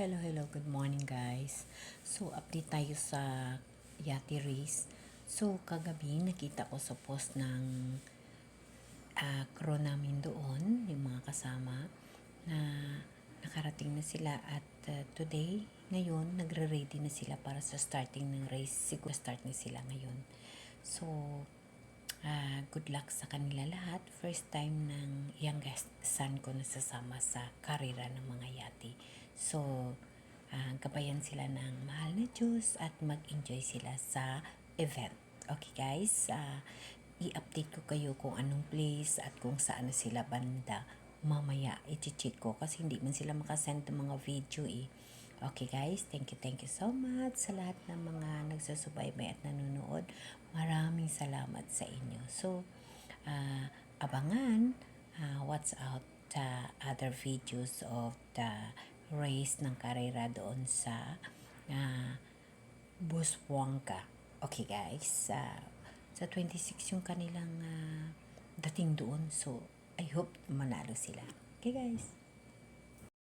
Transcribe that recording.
Hello. Good morning, guys. So, update tayo sa Yati race. So, kagabi nakita ko sa post ng crew namin doon, yung mga kasama, na nakarating na sila at today, ngayon, nagre-ready na sila para sa starting ng race. Siguro start na sila ngayon. So, good luck sa kanila lahat. First time ng youngest son ko nasasama sa karera ng mga Yati. So, gabayan sila ng mahal na Diyos at mag-enjoy sila sa event. Okay guys, i-update ko kayo kung anong place at kung saan na sila banda. Mamaya, i-check ko kasi hindi man sila makasend ng mga video eh. Okay guys, thank you so much sa lahat ng mga nagsusubaybay at nanonood. Maraming salamat sa inyo. So, abangan what's out other videos of the race ng karera doon sa Busuanga. Okay guys, sa 26 yung kanilang dating doon. So, I hope manalo sila. Okay guys.